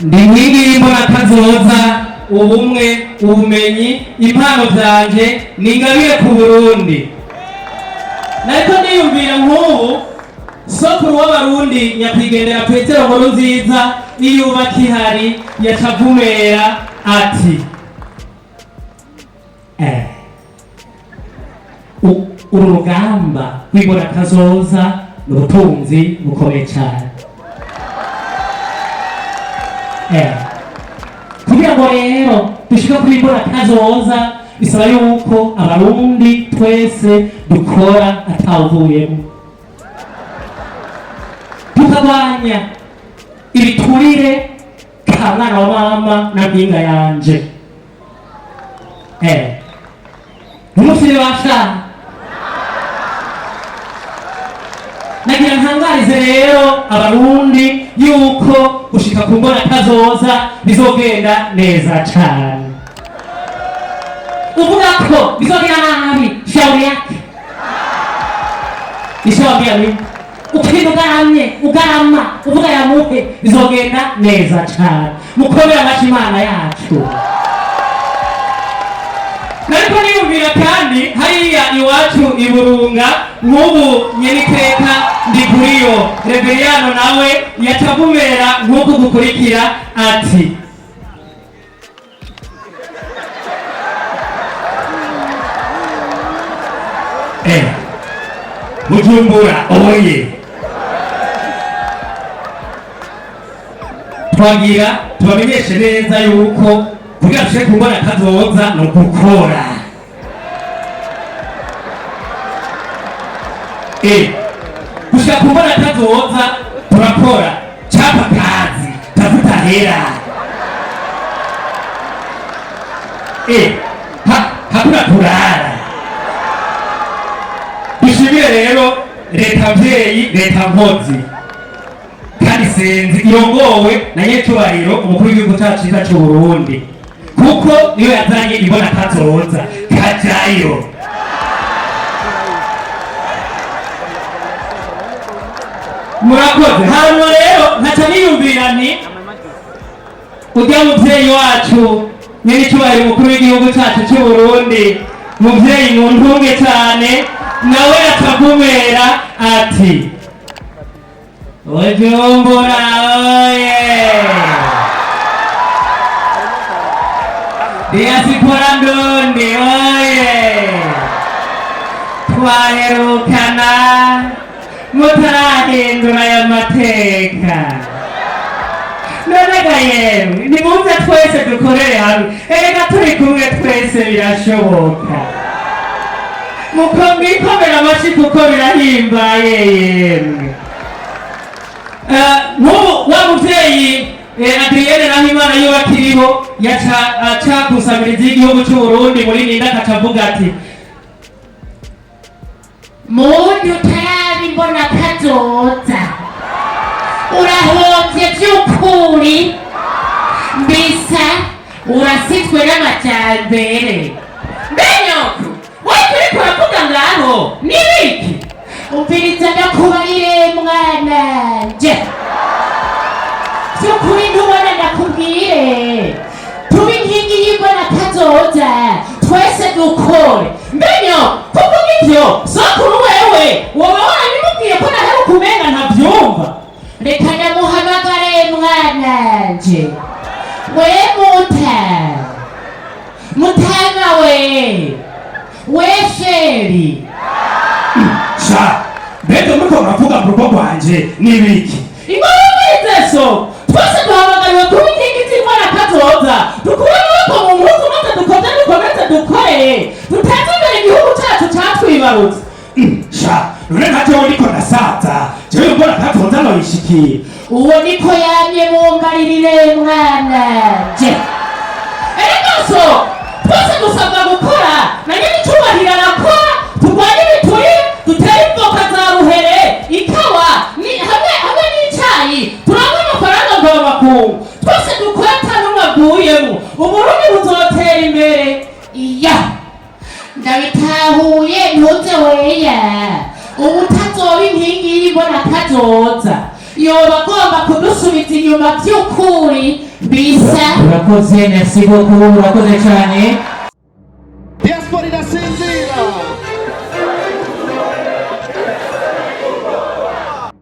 ndi inkingi y'imbonakazoza, ubumwe, ubumenyi, impano vyanje ni ingabire ku Burundi. Nariko niyumvira nk'ubu sokuru w'abarundi nyakwigendera Petero Nkurunziza iyuba kihari yaca avumera ati uru rugamba rw'imbonakazoza ni ubutunzi bukomeye cyane. Kugira ngo rero dushike kuri imbonakazoza bisaba yuko abarundi twese dukora atawuvuyemo, tukagwanya ibiturire ka mwana wa mama na mpinga yanje. Ntimusire bashaka nagira ntangarize rero abarundi yuko gushika ku mbonakazoza bizogenda neza cyane. Uvuga ko bizogenda nabi shauri yake ishawambia mimi ukienda ugarama uvuga ya muhe bizogenda neza cyane. Mukomera amashi Imana yacu. Nariko niyumvira kandi hariya iwacu i Burunga nk'ubu nyeniteka Ndiguriyo Reveriyano nawe yaca avumera nk'uku gukurikira ati Bujumbura oye. Twagira tubamenyeshe neza yuko kugira dushike ku mbonakazoza ni ugukora. Gushika ku mbonakazoza turakora, chapa kazi, tafuta hela. Hakuna kulala. Dushimire rero leta mvyeyi, leta mpozi kandi senzi irongowe na nyecubahiro umukuru w'igihugu cacu cyiza c'u Burundi, kuko niyo yazanye imbonakazoza kajayo. Murakoze. Hano rero nkaca niyumvira nti urya muvyeyi wacu nyiricubahiro umukuru w'igihugu cacu c'u Burundi, muvyeyi mu ntunge cane, nawe atavumera ati Bujumbura oye. Diaspora Ndundi oye. Twaherukana mutarahindura aya mateka. Nonega yemwe nimumve twese dukorere hamwe, erega turi kumwe twese birashoboka. Mukomera amashi kuko birahimbaye yemwe. Nk'ubu wa muvyeyi Adrienne Nahimana iyo akiriho yaca gusamiriza igihugu c'u Burundi muri Ninda akavuga ati muntu utarabe imbonakazoza urahomvye vy'ukuri, mbisa urasizwe n'amajambere. Mbenyoku wewe turiko uravuga ngaho nibiki? Umviriza ndakubarire mwananje, vy'ukuri ntubona ndakubwire, tuba inkingi y'imbonakazoza twese dukore. Mbenyo kuvuga ivyo sokuru wewe woba waranimubwiye ko naheruka umenga ntavyumva. Reka ndamuhamagare mwananje, we mutana we sheri. Mbega muriko muravuga mu rugo rwanje nibiki? Ingoromirizeso twese duhamagariwe kuba inkingi z'imbonakazoza, dukure amaboko mu mpuzu maze dukomeze dukore, duteze imbere igihugu cacu catwibarutse. None nka jewe niko nasaza, jewe imbonakazoza noyishikiye. Uwo niko yamye mungaririre mwananje. Erega so twese dusabwa gukora, na nyiricubahiro arakora, turwanye ibiturire, dutere imboga za ruhere, ikawa hamwe n'icayi, turangwe amafaranga mvamakungu. Twese dukora atanumwe aguyemo, Uburundi buzotera imbere. Iya ndabitahuye ntuze weya, ubu utazoba inkingi y'imbonakazoza yoba agomba kudusubiza inyuma vy'ukuri. bisa urakoze merci beaucoup urakoze cyane